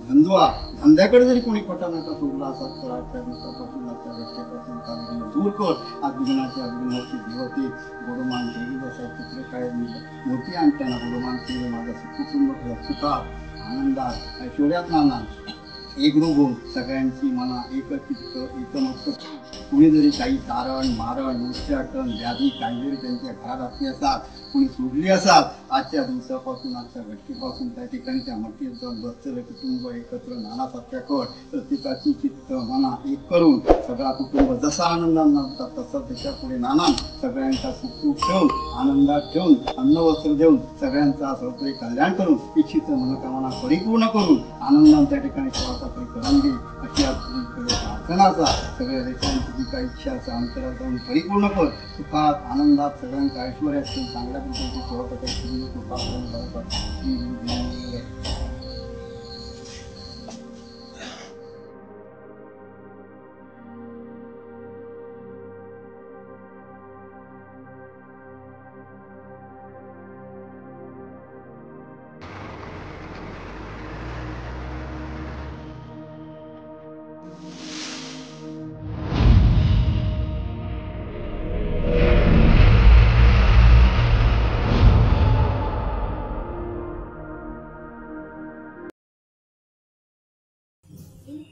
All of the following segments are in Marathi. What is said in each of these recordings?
धंदवा धंद्याकडे जरी कोणी पटानाका सोडला असा तर आजच्या दिवसापासून आजच्या व्यक्तीपासून चालू दूर कर अभिजनाची अभिनवाची देवते गोडमान देवी बसा चित्र काय मोठी आणताना गोडमान केले माझा कुटुंब सुखात आनंदात ऐश्वर्यात नाना एक रोग सगळ्यांची मना एकचित्त एकमत कुणी जरी काही तारण मारण उच्चाटन व्याधी काही जरी त्यांच्या घरात असली असतात कोणी सोडली असतात आजच्या दिवसापासून आजच्या घटकेपासून त्या ठिकाणी त्या मठीत जाऊन बसलेलं कुटुंब एकत्र नाना सत्याकड प्रत्येकाची चित्त मना एक करून सगळा कुटुंब जसा आनंदात नांदतात तसं त्याच्या पुढे नाना सगळ्यांचा सुखरूप ठेवून आनंदात ठेवून अन्नवस्त्र देऊन सगळ्यांचा सर्वतरी कल्याण करून इच्छित मनोकामना परिपूर्ण करून आनंदात त्या ठिकाणी प्रवासा तरी करून घे अशी आपली प्रार्थनाचा सगळ्या देशांची जी काही इच्छा असं अंतरात जाऊन परिपूर्ण कर सुखात आनंदात सगळ्यांच्या ऐश्वर्यात चांगल्या प्रकारची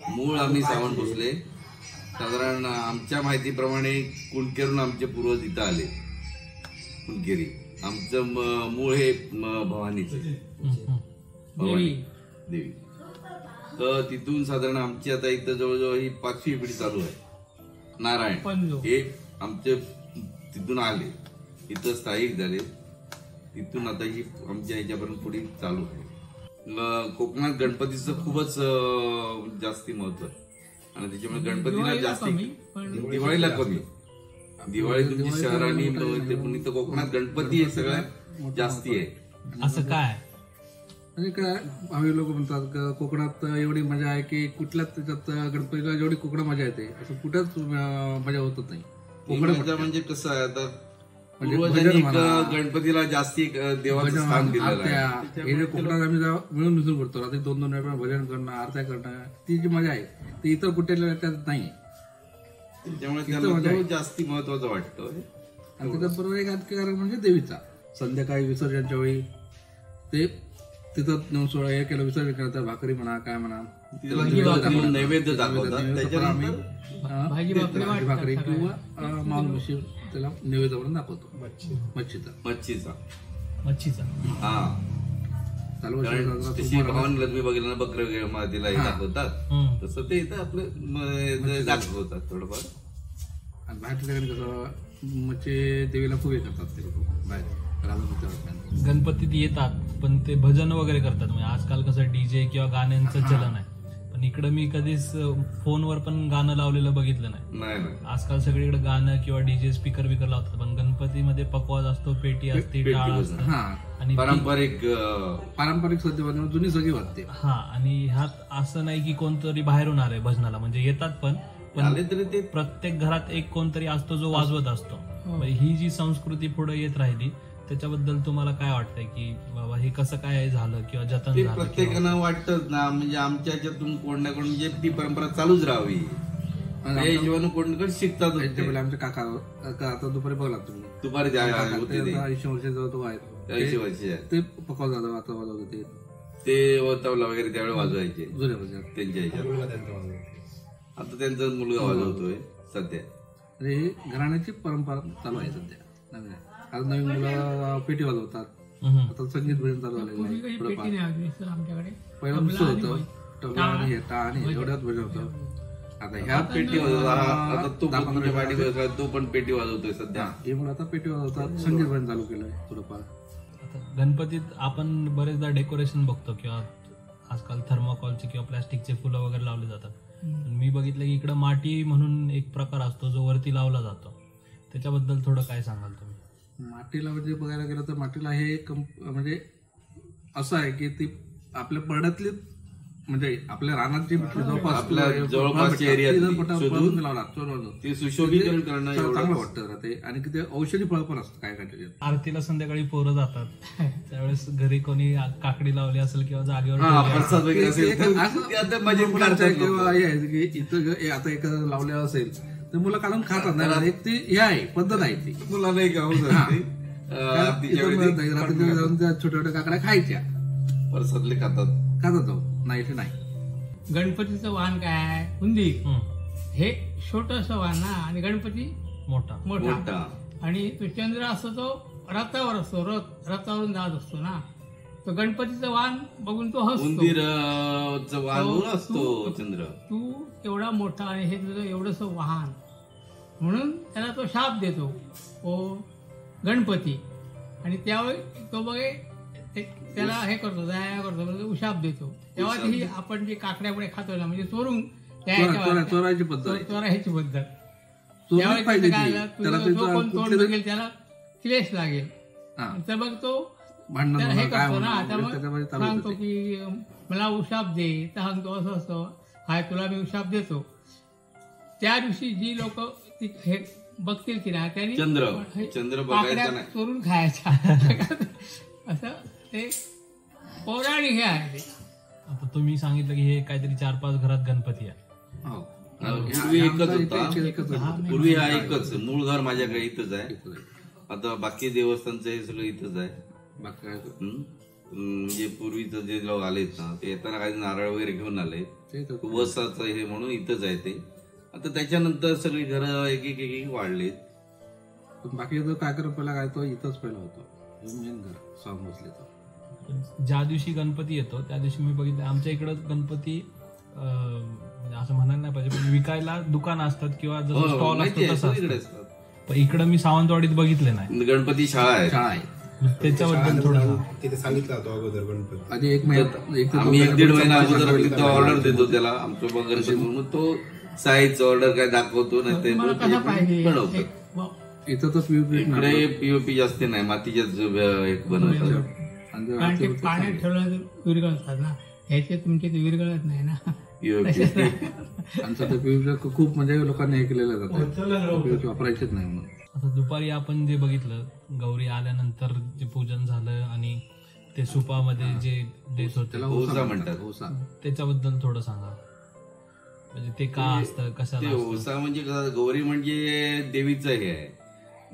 मूळ आम्ही सावंत भोसले साधारण आमच्या माहितीप्रमाणे कुणकेरून आमचे पूर्वज इथं आले. कुणकेरी आमचं मूळ हे भवानीचं भवानी देवी. तर तिथून साधारण आमची आता इथं जवळजवळ ही 5वी पिढी चालू आहे. नारायण हे आमचे तिथून आले इथं स्थायिक झाले. तिथून आता ही आमच्या ह्याच्यापर्यंत पुढे चालू आहे. कोकणात गणपतीचं खूपच जास्ती महत्व आहे आणि त्याच्यामुळे गणपतीला जास्ती दिवाळीला कमी. दिवाळी तुमची शहरांनी इथं कोकणात गणपती हे सगळ्यात जास्ती आहे. असं काय म्हणजे काय आम्ही लोक म्हणतात कोकणात एवढी मजा आहे की कुठल्याच त्याच्यात गणपतीला जेवढी कोकणात मजा येते असं कुठेच मजा होतच नाही. कोकणात म्हणजे कसं आहे आता पूर्वजांनी गणपतीला जास्ती देवाचं स्थान दिलेलं आहे. कोकणात आम्ही मिळून मिसळून करतो रात्री 2-2 वेळा भजन करणं आरत्या करणं ती जी मजा आहे ती इतर कुठल्या त्यात नाही. त्यामुळे त्याला जास्ती महत्वाचं वाटतं. आणि त्याच्याबरोबर एक आणखी कारण म्हणजे देवीचा संध्याकाळी विसर्जनच्या वेळी ते तिथं नेऊन सोळा हे केलं विसर्जन करतात. भाकरी म्हणा काय म्हणा नैवेद्य दाखवतात. भाजी भाकरी किंवा मांस मशी त्याला नैवेद्य म्हणून दाखवतो. मच्छीचा हा भवानी लक्ष्मी बघितलं ना बकरं वगैरे तिला दाखवतात तसं ते इथं आपलं दाखवतात थोडंफार. आणि बाहेरच्या ठिकाणी कसं मच्छी देवीला खूप हे करतात ते लोक बाहेर गणपतीत येतात पण ते भजन वगैरे करतात. म्हणजे आजकाल कसं डीजे किंवा गाण्यांचं चलन आहे पण इकडं मी कधीच फोनवर पण गाणं लावलेलं बघितलं नाही. आजकाल सगळीकडे गाणं किंवा डीजे स्पीकर बिकर लावतात पण गणपतीमध्ये पकवाज असतो पेटी असते टाळ असतं आणि पारंपरिक सध्या जुनी सगळी वाटते. हा आणि ह्यात असं नाही की कोणतरी बाहेरून आलंय भजनाला म्हणजे येतात पण तरी ते प्रत्येक घरात एक कोणतरी असतो जो वाजवत असतो. ही जी संस्कृती पुढे येत राहिली त्याच्याबद्दल तुम्हाला काय वाटतंय की बाबा हे कसं काय झालं किंवा जतन झालं? प्रत्येकानं वाटतच ना म्हणजे आमच्या ह्याच्यातून कोण ना कोण म्हणजे ती परंपरा चालूच राहावी त्या हिशोबाने कोण कोण शिकतात. आमच्या काका आता दुपारी बघला तुम्ही दुपारी 80 वर्षाचा तो आहे 80 वर्ष ते पकवाज आता वाजवत होते ते तबला वगैरे त्यावेळी वाजवायचे जुन्या त्यांच्या ह्याच्यात. आता त्यांचा मुलगा वाजवतोय सध्या. ही घराण्याची परंपरा चालू आहे सध्या. नवीन आज नवीन मुलं पेटी वाजवतात. आता संगीत भजन चालू झालेलं आहे. पहिला दुसरं होतं टबला आणि टाळ एवढ्यात भजन होतं. आता ह्या पेटी तो पण पेटी वाजवतोय सध्या. हे मुलं आता पेटी वाजवतात संगीत भजन चालू केलंय थोडंफार. गणपतीत आपण बरेचदा डेकोरेशन बघतो किंवा आजकाल थर्माकॉलचे किंवा प्लास्टिकचे फुलं वगैरे लावले जातात. मी बघितलं की इकडं माटी म्हणून एक प्रकार असतो जो वरती लावला जातो. त्याच्याबद्दल थोडं काय सांगाल तुम्ही? मातीला म्हणजे बघायला गेलं तर मातीला हे म्हणजे असं आहे की ती आपल्या परड्यातली म्हणजे आपल्या रानात जे जवळपास आपल्या जवळपासच्या एरियात शोधून लावला ते सुशोभीकरण करणं चांगलं वाटतं ते. आणि ते औषधी फळ पण असतं काय काय त्याच्यात. आरतीला संध्याकाळी पोरं जातात त्यावेळेस घरी कोणी काकडी लावली असेल किंवा जागेवर प्रसाद वगैरे असेल तर मजा मुलांचं किंवा हे आहे की इथं आता एखादं लावलेलं असेल तर मुलं काढून खातात नाही. एक ती हे आहे पद्धत आहे ती. मुला नाही का जाऊन त्या छोट्या छोट्या काकड्या खायच्या प्रसादले खातात जाऊ नाही ते नाही. गणपतीचं वाहन काय आहे हुंदी. हे छोटस वाहन ना आणि गणपती मोठा मोठा. आणि तो चंद्र असतो तो रथावर असतो. रथावरून जात असतो ना. तो गणपतीचं वाहन बघून तो हसतो. उंदीरचं वाहन असतो चंद्र. तू एवढा मोठा आणि हे तुझं एवढंस वाहन म्हणून त्याला तो शाप देतो ओ गणपती. आणि त्यावेळी तो बघे त्याला हे करतो दया करतो म्हणजे शाप देतो. तेव्हा ती आपण जे काकड्यापुढे खातो ना म्हणजे चोरून चोरायची पद्धत चोरायची पद्धत. चोरली पाहिजे ती. त्याला जो कोण तोंड बघेल त्याला क्लेश लागेल. तर मग तो त्याला हे करतो ना. त्यामुळे सांगतो की मला उशाप दे. तर सांगतो असं असं हाय तुला मी उशाप देतो. त्या दिवशी जी लोक हे बघतील की ना त्यांनी चंद्र बघायचा नाही चोरून खायच्या असं ते पौराणिक हे आहे. आता तुम्ही सांगितलं की हे काहीतरी 4-5 घरात गणपती आहे. पूर्वी एकच होता. पूर्वी हा एकच मूळ घर माझ्याकडे इथंच आहे. आता बाकी देवस्थानचं हे सगळं इथंच आहे. म्हणजे पूर्वीचं जे लोक आलेत ना ते येताना काही नारळ वगैरे घेऊन आले. वसाचं हे म्हणून इथंच आहे ते. आता त्याच्यानंतर सगळी घरं एक एक वाढलेत. बाकी जो कार्यक्रम पहिला काय तो इथंच पहिला होतो मेन घर स्वामी भोसलेचं. ज्या दिवशी गणपती येतो त्या दिवशी मी बघितलं आमच्या इकडं गणपती असं म्हणायला नाही पाहिजे पण विकायला दुकान असतात किंवा जसं स्टॉल असतो तसं. पण इकडं मी सावंतवाडीत बघितले नाही. गणपती शाळा आहे त्याच्याबद्दल थोडं तिथे सांगितलं होतं अगोदर गणपती आधी आम्ही 1-1.5 महिना अगोदर तिथं ऑर्डर देतो त्याला आमचं बघर म्हणून तो साईज ऑर्डर काय दाखवतो नाही ते बनवतो. इथं तर इकडे पीओपी जास्त नाही मातीच्याच एक बनवतात. कारण ते पाण्यात ठेवलं विरघळतात ना. ह्याचे तुमचे ते विरघळत नाही ना पीओपी. आमचं तर पीओपी खूप म्हणजे लोकांनी हे केलेलं जातं पीओपी वापरायचेच नाही म्हणून. आता दुपारी आपण जे बघितलं गौरी आल्यानंतर जे पूजन झालं आणि ते सुपामध्ये जे देत होते त्याला ओसा म्हणतात. त्याच्याबद्दल थोडं सांगा. म्हणजे ते का असतं कशाला ओसा म्हणजे गौरी म्हणजे देवीचं हे आहे.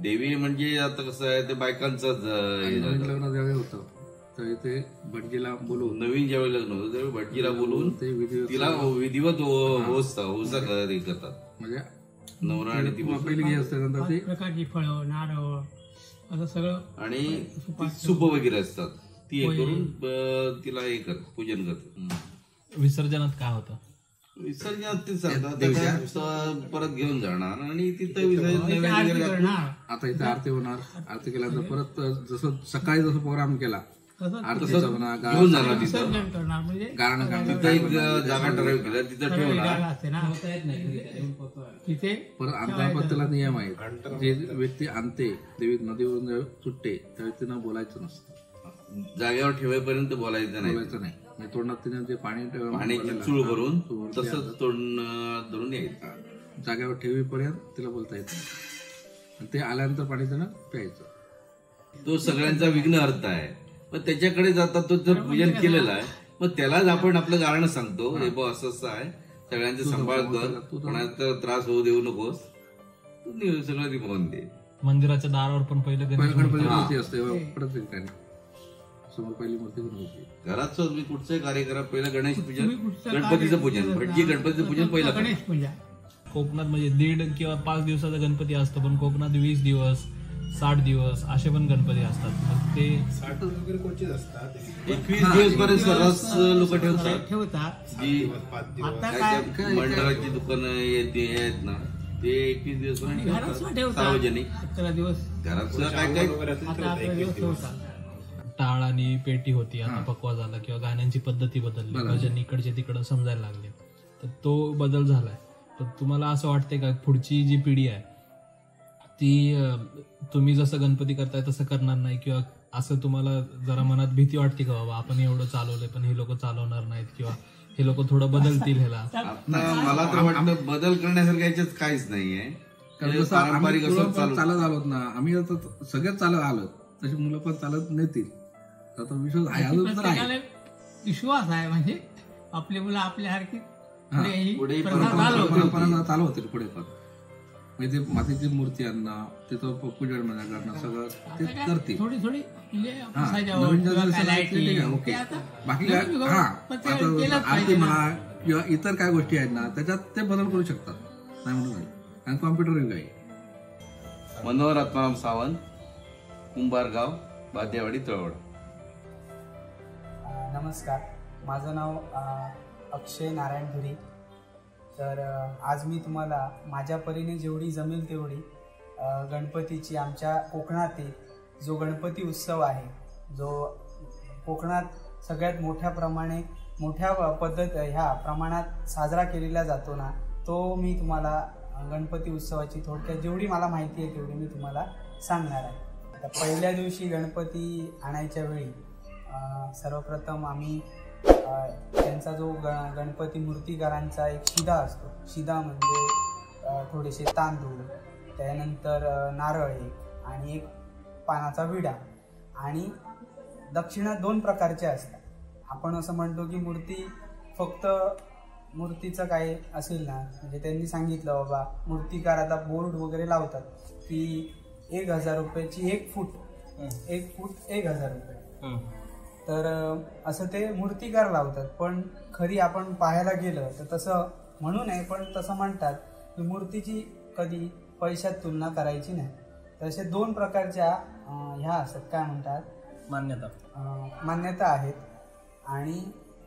देवी म्हणजे आता कसं आहे ते बायकांचंच लग्न ज्यावेळी होतं त्यावेळी ते भटजीला बोलवून नवीन ज्यावेळी लग्न होतं त्यावेळी भटजीला बोलवून तिला विधिवत ओसा करतात. म्हणजे नवरा आणि ती पहिली घे असते नंतर ते प्रकारची फळं नारळ असं सगळं आणि सूप वगैरे असतात ती हे करून तिला हे करतात पूजन करतात. विसर्जनात काय होतं. विसर्जनात ते सांगतात परत घेऊन जाणार आणि तिथं विसर्जन. आता इथे आरती होणार. आरती केल्यानंतर परत जसं सकाळी जसं प्रोग्राम केला आरतीचा म्हणा घेऊन जाणार तिथं म्हणजे गाणं तिथं एक जागा ठराव केला तिथं ठेवणार. तिथे परत आणताना त्याला नियम आहे जे व्यक्ती आणते देवी नदीवरून जेव्हा सुटते त्यावेळी तिनं बोलायचं नसतं. जागेवर ठेवेपर्यंत बोलायचं नाही. म्हणजे तोंडात तिने जे पाण्याची चूळ भरून तसंच तोंड धरून यायचं. जागेवर ठेवीपर्यंत तिला बोलता येत नाही. आणि ते आल्यानंतर पाणी त्यानं प्यायचं. तो सगळ्यांचा विघ्न अर्थ आहे. पण त्याच्याकडे जातात तो जर पूजन केलेलं आहे मग त्यालाच आपण आपलं कारण सांगतो हे बघ असं असं आहे सगळ्यांचं सांभाळ कर कोणाचा त्रास होऊ देऊ नकोस सगळं ती बघून दे. मंदिराच्या दारावर पण पहिलं गणपती मूर्ती असते प्रत्येक ठिकाणी समोर पहिली मूर्ती बनवते. घरात मी कुठचंही कार्य करा पहिलं गणेश पूजन गणपतीचं पूजन भटजी गणपतीचं पूजन पहिलं गणेश पूजा. कोकणात म्हणजे 1.5 किंवा 5 दिवसाचा गणपती असतो पण कोकणात 20 दिवस 60 दिवस असे पण गणपती असतात. मग ते 60 वगैरे कोणतेच असतात. 21 दिवस पर्यंत सर्रास लोक ठेवतात. जी आता काय मंडळाची दुकानं आहेत ना ते 21 दिवस सार्वजनिक 11 दिवस घरात सुद्धा काय काय 11 दिवस ठेवतात. टाळ आणि पेटी होती आता पक्वा झाला किंवा गाण्यांची पद्धती बदलली भजन इकडचे तिकडं समजायला लागले तर तो बदल झालाय. तर तुम्हाला असं वाटतंय का पुढची जी पिढी आहे ती तुम्ही जसं गणपती करताय तसं करणार नाही किंवा असं तुम्हाला जरा मनात भीती वाटते का बाबा आपण एवढं चालवलंय पण हे लोक चालवणार नाहीत किंवा हे लोक थोडं बदलतील ह्याला. आता मला तर वाटतं बदल करण्यासारखं याच्यात काहीच नाहीये. पारंपरिक असं चालत आलोत ना आम्ही, आता सगळ्यात चालत आलो तशी मुलं पण चालत नेतील. आता विश्वास आहे, अजून तर आहे, विश्वास आहे. म्हणजे आपली मुलं आपल्यासारखी परंपरा चालू होतील पुढे पण. म्हणजे ते मातीची मूर्ती आणणं, तिथं पूजा करणं सगळं ते करतील. थोडी थोडी नवीन जनरेशन ओके. बाकी काय आरती म्हणा किंवा इतर काय गोष्टी आहेत ना त्याच्यात ते बदल करू शकतात, नाही म्हणून नाही. आणि कॉम्प्युटर युग आहे. मनोहर आत्माराम सावंत, कुंभारगाव, बादेवाडी, तळवड. नमस्कार, माझं नाव अक्षय नारायण धुरी. तर आज मी तुम्हाला माझ्या परीने जेवढी जमेल तेवढी गणपतीची, आमच्या कोकणातील जो गणपती उत्सव आहे, जो कोकणात सगळ्यात मोठ्या पद्धत ह्या प्रमाणात साजरा केलेला जातो ना, तो मी तुम्हाला गणपती उत्सवाची थोडक्यात जेवढी मला माहिती आहे तेवढी मी तुम्हाला सांगणार आहे. तर पहिल्या दिवशी गणपती आणायच्या वेळी सर्वप्रथम आम्ही त्यांचा जो गणपती मूर्तिकारांचा एक शिदा असतो, शिदा म्हणजे थोडेसे तांदूळ, त्यानंतर नारळ एक आणि एक पानाचा विडा आणि दक्षिणा 2 प्रकारच्या असतात. आपण असं म्हणतो की फक्त मूर्तीचं काय असेल ना, म्हणजे त्यांनी सांगितलं बाबा मूर्तिकार आता बोर्ड वगैरे लावतात की 1000 रुपयाची 1 फूट 1000 रुपये. तर असं ते मूर्तिकार लावतात. पण खरी आपण पाहायला गेलं तर तसं म्हणू नये, पण तसं म्हणतात की मूर्तीची कधी पैशात तुलना करायची नाही. तर असे 2 प्रकारच्या ह्या असतात, काय म्हणतात, मान्यता आहेत. आणि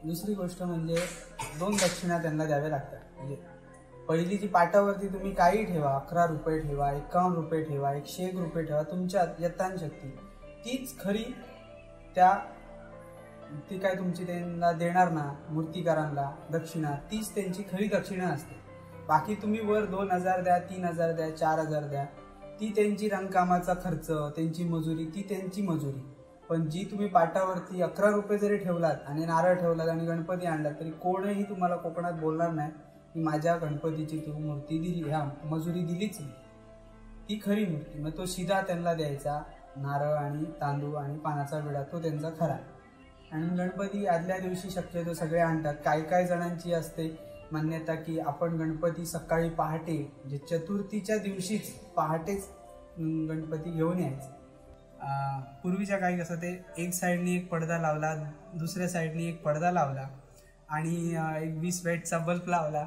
दुसरी गोष्ट म्हणजे 2 दक्षिणा त्यांना द्याव्या लागतात. म्हणजे पहिली जी पाटावरती तुम्ही काही ठेवा, 11 रुपये ठेवा, 51 रुपये ठेवा, 101 रुपये ठेवा, तुमच्या यत्तांशक्ती तीच खरी ती काय तुमची त्यांना देणार ना मूर्तिकारांना दक्षिणा, तीच त्यांची खरी दक्षिणा असते. बाकी तुम्ही वर 2000 द्या, 3000 द्या, 4000 द्या, ती त्यांची रंगकामाचा खर्च, त्यांची मजुरी, ती त्यांची मजुरी. पण जी तुम्ही पाटावरती 11 रुपये जरी ठेवलात आणि नारळ ठेवलात आणि गणपती आणलात तरी कोणीही तुम्हाला कोकणात बोलणार नाही की माझ्या गणपतीची तू मूर्ती दिली, ह्या मजुरी दिलीच नाही. ती खरी मूर्ती. मग तो शिदा त्यांना द्यायचा, नारळ आणि तांदूळ आणि पानाचा विडा, तो त्यांचा खरा. आणि गणपती आदल्या दिवशी शक्यतो सगळे आणतात. काही जणांची असते मान्यता की आपण गणपती सकाळी पहाटे, म्हणजे चतुर्थीच्या दिवशीच पहाटेच गणपती घेऊन यायचे. पूर्वीच्या काळी कसं ते एक साईडनी एक पडदा लावला, दुसऱ्या साईडनी एक पडदा लावला आणि एक 20 वॅटचा बल्ब लावला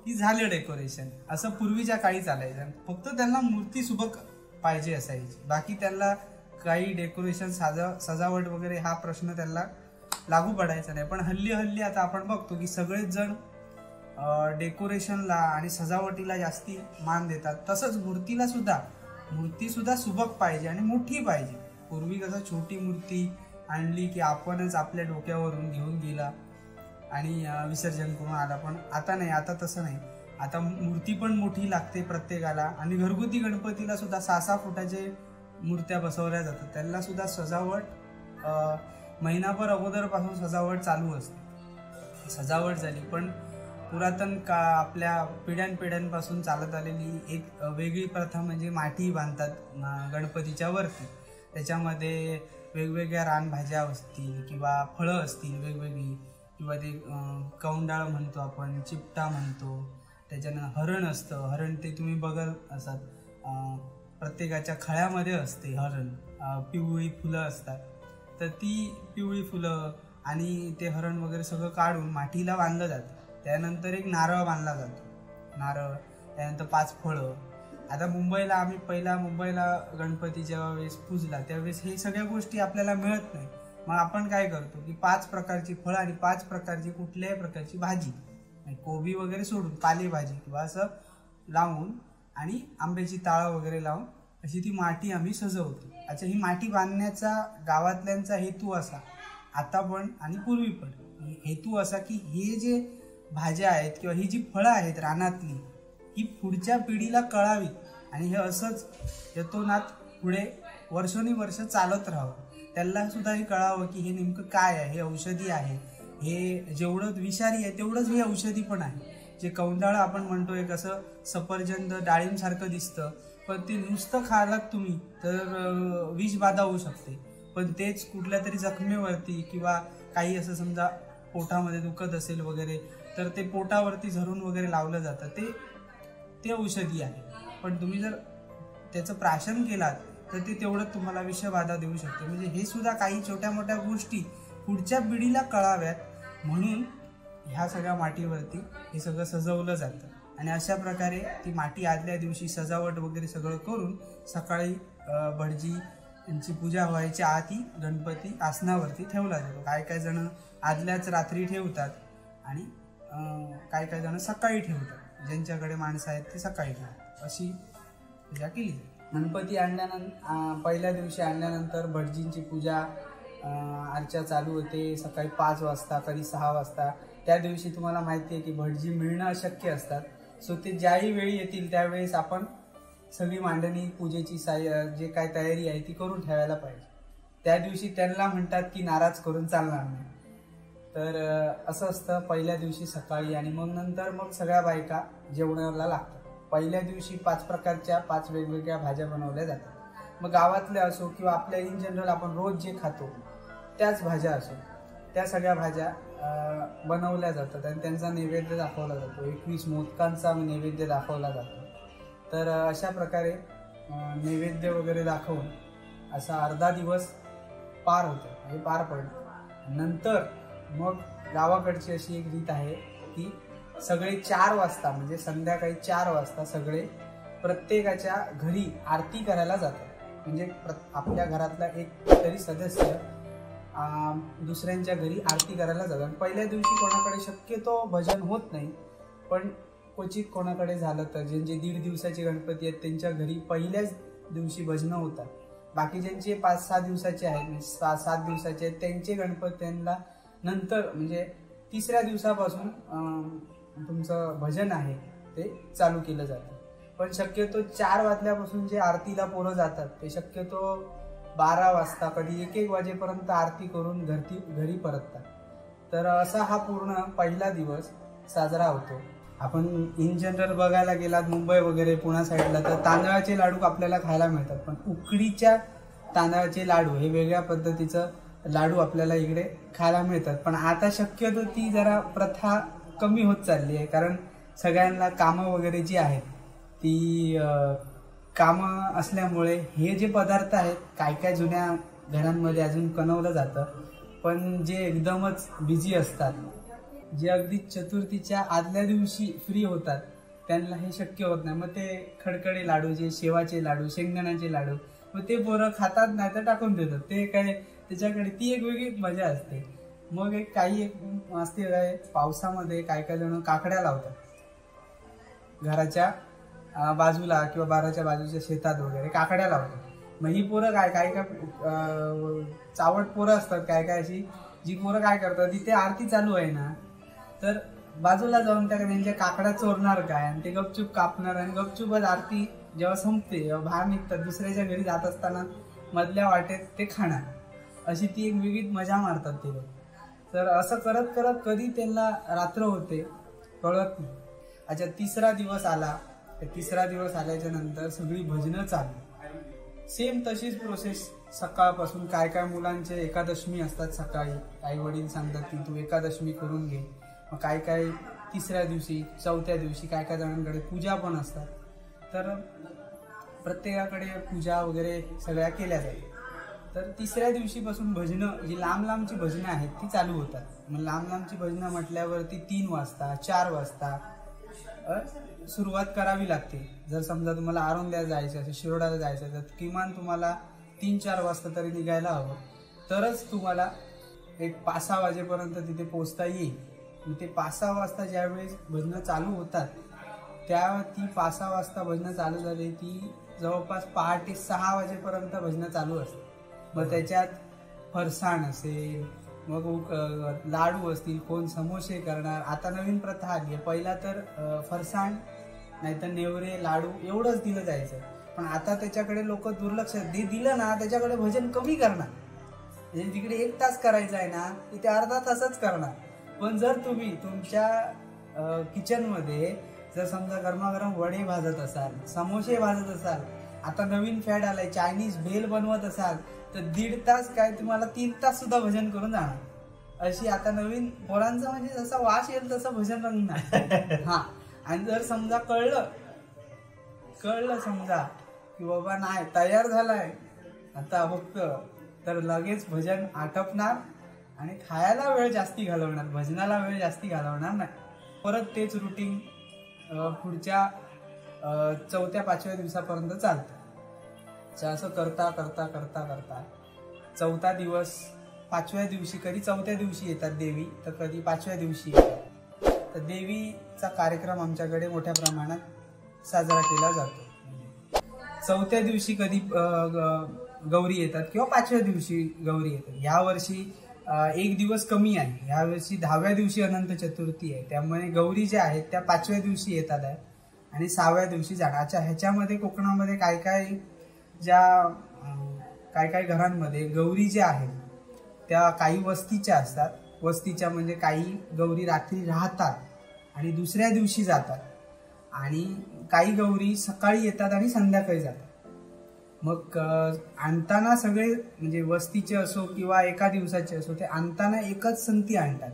की झालं डेकोरेशन. असं पूर्वीच्या काळी चालायचं. फक्त त्यांना मूर्ती सुबक पाहिजे असायची, बाकी त्यांना काही डेकोरेशन सजावट वगैरे हा प्रश्न त्यांना लागू पडायचा नाही. पण हल्ली आता आपण बघतो की सगळेच जण डेकोरेशनला आणि सजावटीला जास्ती मान देतात. तसंच मूर्ती सुद्धा सुबक पाहिजे आणि मोठी पाहिजे. पूर्वी कसं छोटी मूर्ती आणली की आपणच आपल्या डोक्यावरून घेऊन गेला आणि विसर्जन करून आला. पण आता नाही, आता तसं नाही. आता मूर्ती पण मोठी लागते प्रत्येकाला. आणि घरगुती गणपतीला सुद्धा 6-6 फुटाचे मूर्त्या बसवल्या जातात. त्यांना सुद्धा सजावट महिनाभर अगोदरपासून सजावट चालू असते. सजावट झाली पण पुरातन आपल्या पिढ्यानपिढ्यांपासून चालत आलेली एक वेगळी प्रथा म्हणजे माठी बांधतात गणपतीच्या वरती. त्याच्यामध्ये वेगवेगळ्या रानभाज्या असतील किंवा फळं असतील वेगवेगळी, किंवा ते कौंडाळ म्हणतो आपण, चिपटा म्हणतो. त्याच्यानं हरण असतं. हरण ते तुम्ही बघत असाल, प्रत्येकाच्या खळ्यामध्ये असते हरण. पिवळी फुलं असतात, तर ती पिवळी फुलं आणि ते हरण वगैरे सगळं काढून माठीला बांधलं जातं. त्यानंतर एक नारळ बांधला जातो, नारळ, त्यानंतर 5 फळं. आता मुंबईला गणपती जेव्हा वेळेस पूजला त्यावेळेस हे सगळ्या गोष्टी आपल्याला मिळत नाही. मग आपण काय करतो की 5 प्रकारची फळं आणि 5 प्रकारची कुठल्याही प्रकारची भाजी, कोबी वगैरे सोडून पालेभाजी किंवा असं लावून आणि आंब्याची ताळं वगैरे लावून अशी ती माठी आम्ही सजवतो. अच्छा, ही माठी बांधण्याचा गावातल्यांचा हेतू असा, आता पण आणि पूर्वी पण हेतू असा की हे जे भाज्या आहेत किंवा ही जी फळं आहेत रानातली, ही पुढच्या पिढीला कळावीत आणि हे असंच यतोनात पुढे वर्षोनुवर्ष चालत राहावं. त्यांना सुद्धा हे कळावं की हे नेमकं काय आहे, हे औषधी आहे, हे जेवढं विषारी आहे तेवढंच हे औषधी पण आहे. जे कौंडाळं आपण म्हणतोय कसं सफरचंद डाळिंब सारखं दिसतं, पण ते नुसतं खालात तुम्ही तर विषबाधा होऊ शकते. पण तेच कुठल्या तरी जखमेवरती किंवा काही असं समजा पोटामध्ये दुखत असेल वगैरे तर ते पोटावरती झरून वगैरे लावलं जातं, ते औषधी आहे. पण तुम्ही जर त्याचं प्राशन केलात तर ते तेवढं तुम्हाला विषबाधा देऊ शकते. म्हणजे हे सुद्धा काही छोट्या मोठ्या गोष्टी पुढच्या पिढीला कळाव्यात म्हणून ह्या सगळ्या मातीवरती हे सगळं सजवलं जातं. आणि अशा प्रकारे ती माती आदल्या दिवशी सजावट वगैरे सगळं करून सकाळी भटजी यांची पूजा व्हायच्या आधी गणपती आसनावरती ठेवला जातो. काय काय जण आदल्याच रात्री ठेवतात आणि काय काय जण सकाळी ठेवतात. ज्यांच्याकडे माणसं आहेत ते सकाळी ठेवतात. अशी पूजा केली जाते. गणपती आणल्यानंतर पहिल्या दिवशी आणल्यानंतर भटजींची पूजा अर्चा चालू होते सकाळी 5 वाजता, कधी 6 वाजता. त्या दिवशी तुम्हाला माहिती आहे की भटजी मिळणं अशक्य असतात. सो ते ज्याही वेळी येतील त्यावेळेस आपण सगळी मांडणी पूजेची जे काय तयारी आहे ती करून ठेवायला पाहिजे. त्या दिवशी त्यांना म्हणतात की नाराज करून चालणार नाही. तर असं असतं पहिल्या दिवशी सकाळी. आणि मग नंतर मग सगळ्या बायका जेवणाला लागतात. पहिल्या दिवशी 5 प्रकारच्या 5 वेगवेगळ्या भाज्या बनवल्या जातात. मग गावातल्या असो किंवा आपल्या इन जनरल आपण रोज जे खातो त्याच भाज्या असो, त्या सगळ्या भाज्या बनवल्या जातात आणि त्यांचा नैवेद्य दाखवला जातो. 21 मोदकांचा नैवेद्य दाखवला जातो. तर अशा प्रकारे नैवेद्य वगैरे दाखवून असा अर्धा दिवस पार होतो, म्हणजे पार पडतो. नंतर मग गावाकडची अशी एक रीत आहे की सगळे 4 वाजता म्हणजे संध्याकाळी 4 वाजता सगळे प्रत्येकाच्या घरी आरती करायला जातात. म्हणजे आपल्या घरातला एक तरी सदस्य दुसऱ्यांच्या घरी आरती करायला जातात. पहिल्या दिवशी कोणाकडे शक्यतो भजन होत नाही, पण क्वचित कोणाकडे झालं तर ज्यांचे 1.5 दिवसाचे गणपती आहेत त्यांच्या घरी पहिल्याच दिवशी भजनं होतात. बाकी ज्यांचे 5-6 दिवसाचे आहेत, 7 दिवसाचे आहेत, त्यांचे गणपत्यांना नंतर म्हणजे 3ऱ्या दिवसापासून तुमचं भजन आहे ते चालू केलं जातं. पण शक्यतो 4 वाजल्यापासून जे आरतीला पोरं जातात ते शक्यतो 12 वाजता कधी 1-1 वाजेपर्यंत आरती करून घरी परततात. तर असा हा पूर्ण पहिला दिवस साजरा होतो. आपण इन जनरल बघायला गेलात मुंबई वगैरे पुणा साईडला तर तांदळाचे लाडू आपल्याला खायला मिळतात, पण उकडीच्या तांदळाचे लाडू हे वेगळ्या पद्धतीचं लाडू आपल्याला इकडे खायला मिळतात. पण आता शक्यतो ती जरा प्रथा कमी होत चालली आहे, कारण सगळ्यांना कामं वगैरे जी आहेत ती कामं असल्यामुळे हे जे पदार्थ आहेत काय काय जुन्या घरांमध्ये अजून बनवलं जातं, पण जे एकदमच बिझी असतात, जे अगदी चतुर्थीच्या आदल्या दिवशी फ्री होतात त्यांना हे शक्य होत नाही. मग ते खडखडे लाडू, जे शेवाचे लाडू, शेंगदाण्याचे लाडू, मग ते पोरं खातात नाही तर टाकून देतात. ते काय त्याच्याकडे ती एक वेगळी मजा असते. मग काही असते काय पावसामध्ये काय काय जण काकड्या लावतात घराच्या बाजूला किंवा बाराच्या बाजूच्या शेतात वगैरे काकड्या लावतात. मग ही पोरं काय काय चावट पोरं असतात काय काय अशी, जी पोरं काय करतात तिथे आरती चालू आहे ना तर बाजूला जाऊन त्यांच्या काकड्या चोरणार काय आणि ते गपचूप कापणार आणि गपचूपच आरती जेव्हा संपते जेव्हा बाहेर निघतात दुसऱ्याच्या घरी जात असताना मधल्या वाटेत ते खाणार. अशी ती एक वेगळीच मजा मारतात ते लोक. तर असं करत करत कधी त्यांना रात्र होते कळत नाही. अच्छा, 3रा दिवस आला. 3रा दिवस आल्याच्या नंतर सगळी भजनं चालू. सेम तशीच प्रोसेस सकाळपासून. काय काय मुलांचे एकादशमी असतात सकाळी, आई वडील सांगतात की तू एकादशमी करून घे. मग काय काय 3ऱ्या दिवशी 4थ्या दिवशी काय काय जणांकडे पूजा पण असतात. तर प्रत्येकाकडे पूजा वगैरे सगळ्या केल्या जातात. तर 3ऱ्या दिवशीपासून भजनं जी लांब लांबची भजनं आहेत ती चालू होतात. मग लांब लांबची भजनं म्हटल्यावरती 3 वाजता 4 वाजता सुरुवात करावी लागते. जर समजा तुम्हाला आरोंद्याला जायचं असेल, शिरोडाला जायचं तर किमान तुम्हाला 3-4 वाजता तरी निघायला हवं, तरच तुम्हाला एक 5-6 वाजेपर्यंत तिथे पोहोचता येईल. ते 5-6 वाजता ज्यावेळेस भजनं चालू होतात त्या ती 5-6 वाजता भजनं चालू झाली ती जवळपास पहाटे 6 वाजेपर्यंत भजनं चालू असते. मग त्याच्यात फरसाण असेल, मग लाडू असतील, कोण समोसे करणार. आता नवीन प्रथा आली आहे. पहिला तर फरसाण नाहीतर नेवरे लाडू एवढंच दिलं जायचं, पण आता त्याच्याकडे लोक दुर्लक्ष. ते दिलं ना त्याच्याकडे भजन कमी करणार. म्हणजे तिकडे 1 तास करायचं आहे ना तिथे अर्धा तासच करणार. पण जर तुम्ही तुमच्या किचनमध्ये जर समजा गरमागरम वडे भाजत असाल, समोसे भाजत असाल, आता नवीन फॅड आलाय चायनीज भेल बनवत असाल, तर 1.5 तास काय तुम्हाला 3 तास सुद्धा भजन करून जाणार. अशी आता नवीन पोरांचा म्हणजे जसा वास येईल तसं भजन रंगणार. हा, आणि जर समजा कळलं समजा की बाबा नाही तयार झालाय आता फक्त, तर लगेच भजन आटपणार आणि खायला वेळ जास्ती घालवणार, भजनाला वेळ जास्ती घालवणार नाही. परत तेच रुटीन पुढच्या 4-5व्या दिवसापर्यंत चालतं. असं करता करता करता करता 4था दिवस, 5व्या दिवशी, कधी 4थ्या दिवशी येतात देवी, तर कधी 5व्या दिवशी येतात. तर देवीचा कार्यक्रम आमच्याकडे मोठ्या प्रमाणात साजरा केला जातो. 4थ्या दिवशी कधी गौरी येतात किंवा 5व्या दिवशी गौरी येतात. यावर्षी 1 दिवस कमी आहे, यावर्षी 10व्या दिवशी अनंत चतुर्थी आहे, त्यामुळे गौरी ज्या आहेत त्या 5व्या दिवशी येतात आहे आणि 6व्या दिवशी जाणार. अच्छा, ह्याच्यामध्ये कोकणामध्ये काय काय घरांमध्ये गौरी ज्या आहेत त्या काही वस्तीच्या असतात. वस्तीच्या म्हणजे काही गौरी रात्री राहतात आणि दुसऱ्या दिवशी जातात, आणि काही गौरी सकाळी येतात आणि संध्याकाळी जातात. मग आणताना सगळे म्हणजे वस्तीचे असो किंवा एका दिवसाचे असो, ते आणताना एकच संगती आणतात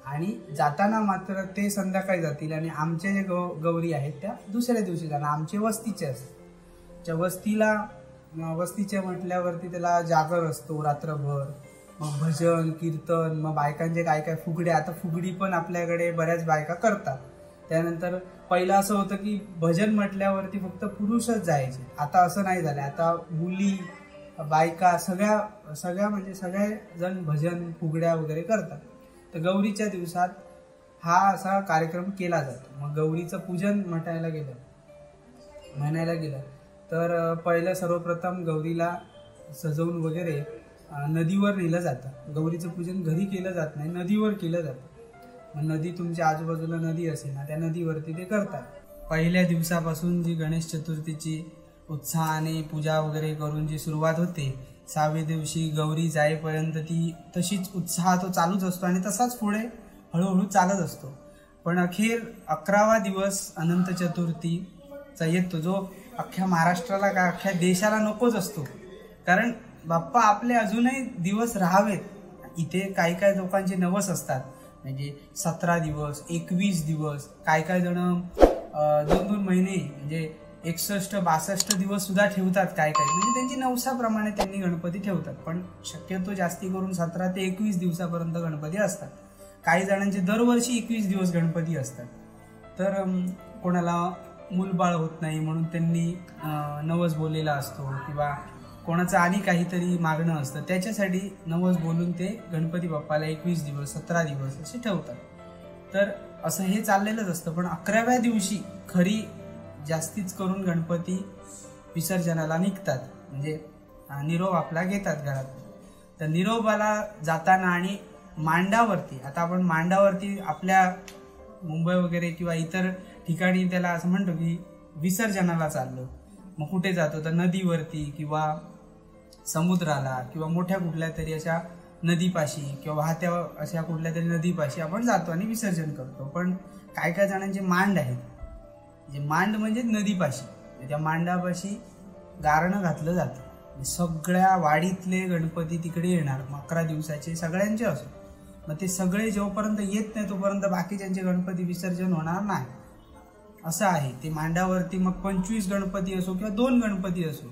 आणि जाताना मात्र ते संध्याकाळी जातील. आणि आमचे जे गौरी आहेत त्या दुसऱ्या दिवशी जाणार. आमचे वस्तीचे असतात. त्या वस्तीचे म्हटल्यावरती त्याला जागर असतो रात्रभर, मग भजन कीर्तन, मग बायकांचे काय फुगड्या. आता फुगडी पण आपल्याकडे बऱ्याच बायका करतात. त्यानंतर पहिलं असं होतं की भजन म्हटल्यावरती फक्त पुरुषच जायचे, आता असं नाही झालं. आता मुली, बायका सगळ्या म्हणजे सगळे जण भजन फुगड्या वगैरे करतात. तर गौरीच्या दिवसात हा असा कार्यक्रम केला जातो. मग गौरीचं पूजन म्हणायला गेलं तर पहिलं सर्वप्रथम गौरीला सजवून वगैरे नदीवर नेलं जातं. गौरीचं पूजन घरी केलं जात नाही, नदीवर केलं जातं. मग नदी तुमच्या आजूबाजूला नदी असेल ना, त्या नदीवरती ते करतात. पहिल्या दिवसापासून जी गणेश चतुर्थीची उत्साहाने पूजा वगैरे करून जी सुरुवात होते, 6व्या दिवशी गौरी जाईपर्यंत ती तशीच उत्साह तो चालूच असतो आणि तसाच पुढे हळूहळू चालत असतो. पण अखेर 11वा दिवस अनंत चतुर्थीचा येतो, जो अख्ख्या महाराष्ट्राला का अख्ख्या देशाला नकोच असतो. कारण बाप्पा आपले अजूनही दिवस राहावेत. इथे काही लोकांचे नवस असतात, म्हणजे 17 दिवस, 21 दिवस, काय जण 2-2 महिने म्हणजे 61-62 दिवस सुद्धा ठेवतात. काय म्हणजे त्यांची नवसाप्रमाणे त्यांनी गणपती ठेवतात. पण शक्यतो जास्ती करून 17 ते 21 दिवसापर्यंत गणपती असतात. काही जणांचे दरवर्षी 21 दिवस गणपती असतात. तर कोणाला मूलबाळ होत नाही म्हणून त्यांनी नवस बोललेला असतो, किंवा कोणाचं आणि काहीतरी मागणं असतं, त्याच्यासाठी नवस बोलून ते गणपती बाप्पाला 21 दिवस, 17 दिवस असे ठेवतात. तर असं हे चाललेलंच असतं. पण 11व्या दिवशी खरी जास्तीच करून गणपती विसर्जनाला निघतात, म्हणजे निरोप आपला घेतात घरात. तर निरोपाला जाताना आणि मांडावरती, आता आपण मांडावरती आपल्या मुंबई वगैरे किंवा इतर ठिकाणी त्याला असं म्हणतो की विसर्जनाला चाललो. मग कुठे जातो तर नदीवरती किंवा समुद्राला किंवा मोठ्या कुठल्या तरी अशा नदीपाशी किंवा वाहत्या अशा कुठल्या तरी नदीपाशी आपण जातो आणि विसर्जन करतो. पण काय जणांचे मांड आहेत, जे मांड म्हणजे नदीपाशी, त्या मांडापाशी गारणं घातलं जातं. सगळ्या वाडीतले गणपती तिकडे येणार, 11 दिवसाचे सगळ्यांचे असो. मग ते सगळे जोपर्यंत येत नाही तोपर्यंत बाकीच्यांचे गणपती विसर्जन होणार नाही, असं आहे. ते मांडावरती मग 25 गणपती असो किंवा 2 गणपती असो,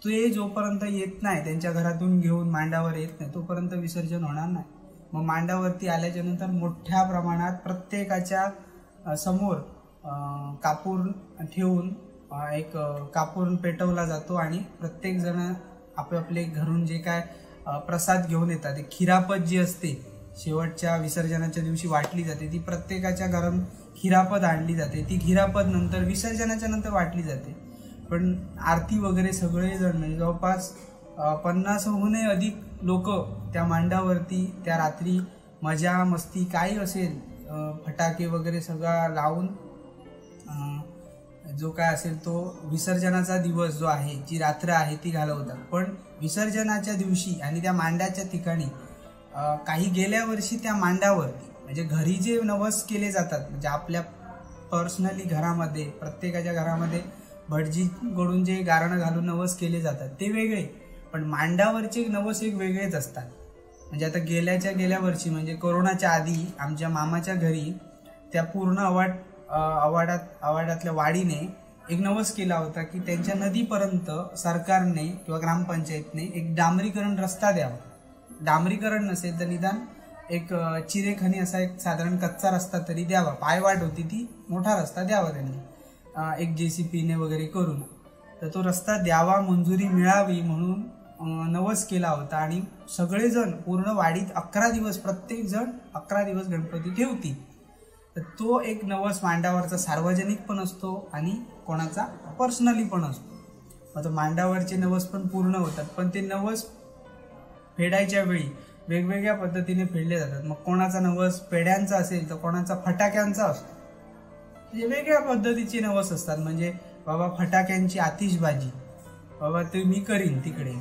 ते जोपर्यंत येत नाही, त्यांच्या घरातून घेऊन मांडावर येत नाही तोपर्यंत विसर्जन होणार नाही. मग मांडावरती आल्याच्या नंतर मोठ्या प्रमाणात प्रत्येकाच्या समोर कापूर ठेवून एक कापूर पेटवला जातो आणि प्रत्येक जण आपापले घरून जे काय प्रसाद घेऊन येतात, एक खिरापत जी असते शेवटच्या विसर्जनाच्या दिवशी वाटली जाते, ती प्रत्येकाच्या घरून खिरापत आणली जाते. ती खिरापत नंतर विसर्जनाच्या नंतर वाटली जाते. पण आरती वगैरे सगळे जण म्हणजे जवळपास 50हून अधिक लोक त्या मांडावरती त्या रात्री मजा मस्ती काही असेल, फटाके वगैरे सगळा लावून जो काय असेल तो विसर्जनाचा दिवस जो आहे, जी रात्र आहे ती घालवतात. पण विसर्जनाच्या दिवशी आणि त्या मांडाच्या ठिकाणी काही गेल्या वर्षी त्या मांडावरती म्हणजे घरी जे नवस केले जातात, म्हणजे आपल्या पर्सनली घरामध्ये प्रत्येकाच्या घरामध्ये भटजीकडून जे गारणं घालून नवस केले जातात ते वेगळे, पण मांडावरचे नवस एक वेगळेच असतात. म्हणजे आता गेल्या वर्षी म्हणजे कोरोनाच्या आधी आमच्या मामाच्या घरी त्या पूर्ण आवाडातल्या वाडीने एक नवस केला होता की त्यांच्या नदीपर्यंत सरकारने किंवा ग्रामपंचायतने एक डांबरीकरण रस्ता द्यावा. डांबरीकरण नसेल तर निदान एक चिरेखनी असा एक साधारण कच्चा रस्ता तरी द्यावा. पायवाट होती ती, मोठा रस्ता द्यावा त्यांनी एक JCPने वगैरे करून. तर तो रस्ता द्यावा, मंजुरी मिळावी म्हणून नवस केला होता. आणि सगळेजण पूर्ण वाडीत 11 दिवस प्रत्येक जण 11 दिवस गणपती ठेवतील. तर तो एक नवस मांडावरचा सार्वजनिक पण असतो आणि कोणाचा पर्सनली पण असतो. मग तो मांडावरचे नवस पण पूर्ण होतात, पण ते नवस फेडायच्या वेळी वेगवेगळ्या पद्धतीने फेडले जातात. मग कोणाचा नवस पेड्यांचा असेल तर कोणाचा फटाक्यांचा असतो. म्हणजे वेगळ्या पद्धतीचे नवस असतात. म्हणजे बाबा फटाक्यांची आतिषबाजी, बाबा ते मी करीन तिकडे,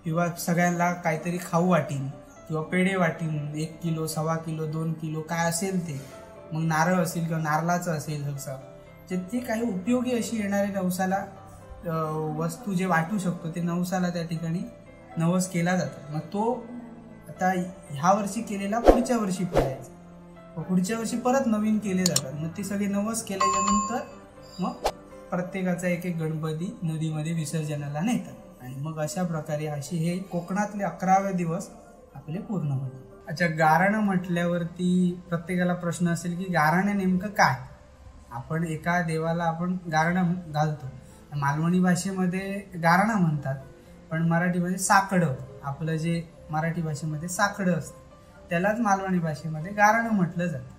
किंवा सगळ्यांना काहीतरी खाऊ वाटीन किंवा पेढे वाटीन, 1 किलो 1.25 किलो 2 किलो काय असेल ते. मग नारळ असेल किंवा नारळाचं असेल सहसा जे काही उपयोगी अशी येणारे नवसाला वस्तू जे वाटू शकतो ते नवसाला त्या ठिकाणी नवस केला जातो. मग तो आता ह्या वर्षी केलेला पुढच्या वर्षी फेडायचा, पुढच्या वर्षी परत नवीन केले जातात. मग ते सगळे नवस केल्याच्या नंतर मग प्रत्येकाचा एक एक गणपती नदीमध्ये विसर्जनाला नेतात. आणि मग अशा प्रकारे असे हे कोकणातले 11वे दिवस आपले पूर्ण होतात. अच्छा, गारणं म्हटल्यावरती प्रत्येकाला प्रश्न असेल की गारणं नेमकं काय. आपण एका देवाला आपण गारणं घालतो. मालवणी भाषेमध्ये गारणं म्हणतात, पण मराठीमध्ये साकडं, आपलं जे मराठी भाषेमध्ये साकडं असतं त्यालाच मालवणी भाषेमध्ये गारणं म्हटलं जातं.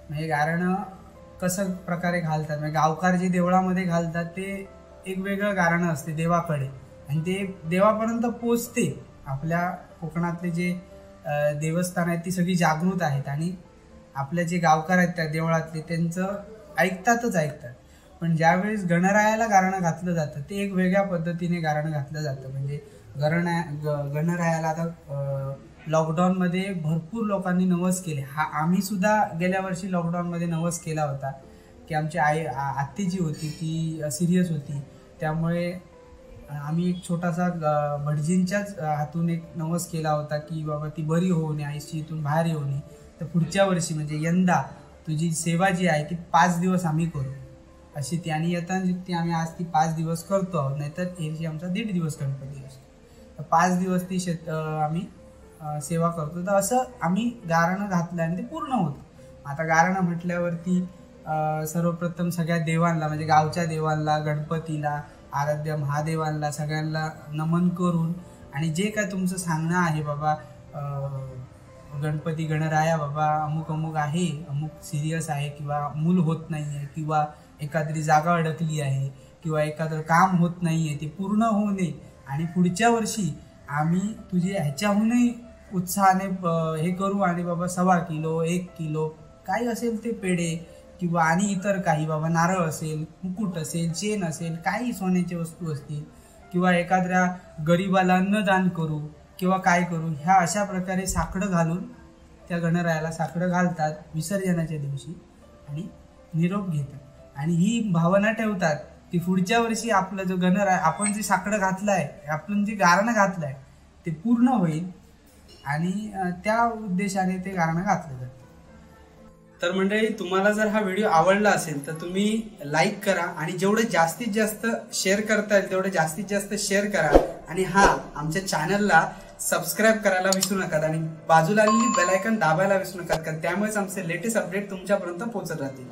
म्हणजे गारणं कसं प्रकारे घालतात, म्हणजे गावकार जे देवळामध्ये घालतात ते एक वेगळं गारणं असते देवाकडे, आणि ते देवापर्यंत पोचते. आपल्या कोकणातले जे देवस्थान आहेत ती सगळी जागृत आहेत आणि आपले जे गावकार आहेत त्या देवळातले त्यांचं ऐकतातच. पण ज्यावेळेस गणरायाला गारणं घातलं जातं ते एक वेगळ्या पद्धतीने गारणं घातलं जातं. म्हणजे गणरायाला आता लॉकडाऊनमध्ये भरपूर लोकांनी नवस केले. आम्ही सुद्धा गेल्या वर्षी लॉकडाऊनमध्ये नवस केला होता की आमची आत्ती जी होती ती सिरियस होती, त्यामुळे आम्ही एक छोटासा भटजींच्याच हातून एक नवस केला होता की बाबा ती बरी होऊ नये, आयसीयूतून बाहेर येऊ नये. तर पुढच्या वर्षी म्हणजे यंदा तुझी सेवा जी आहे ती 5 दिवस आम्ही करू अशी ती. आणि यथाशक्ती आम्ही आज ती 5 दिवस करतो आहोत, नाहीतर एरशी आमचा 1.5 दिवस गणपती असतो. तर 5 दिवस ती आम्ही सेवा करतो. तर असं आम्ही गारणं घातलं आणि ते पूर्ण होतं. आता गारणं म्हटल्यावरती सर्वप्रथम सगळ्या देवांना म्हणजे गावच्या देवांना, गणपतीला, आराध्य महादेवांना सगळ्यांना नमन करून, आणि जे काय तुमचं सांगणं आहे बाबा गणपती गणराया बाबा अमुक अमुक आहे, अमुक सिरियस आहे, किंवा मूल होत नाही आहे, किंवा एखादी जागा अडकली आहे, किंवा एखादं काम होत नाही आहे, ते पूर्ण होऊ नये आणि पुढच्या वर्षी आम्ही तुझे ह्याच्याहूनही उत्साहाने हे करू आणि बाबा 1.25 किलो 1 किलो काही असेल ते पेढे किंवा आणि इतर काही बाबा नारळ असेल, मुकुट असेल, चेन असेल, काही सोन्याची वस्तू असतील, किंवा एखाद्या गरीबाला अन्नदान करू किंवा काय करू, ह्या अशा प्रकारे साकडं घालून त्या गणरायाला साकडं घालतात विसर्जनाच्या दिवशी आणि निरोप घेतात. आणि ही भावना ठेवतात की पुढच्या वर्षी आपलं जो गणराय आपण जे साकडं घातलंय, आपण जे गारणं घातलंय ते पूर्ण होईल आणि त्या उद्देशाने ते गारणं घातलं जातं. तर मंडळी, तुम्हाला जर हा व्हिडिओ आवडला असेल तर तुम्ही लाईक करा आणि जेवढं जास्तीत जास्त शेअर करता येईल तेवढं जास्तीत जास्त शेअर करा. आणि आमच्या चॅनलला सबस्क्राईब करायला विसरू नका आणि बाजूला आलेली बेल आयकॉन दाबायला विसरू नका, त्यामुळेच आमचे लेटेस्ट अपडेट तुमच्यापर्यंत पोहोचत राहतील.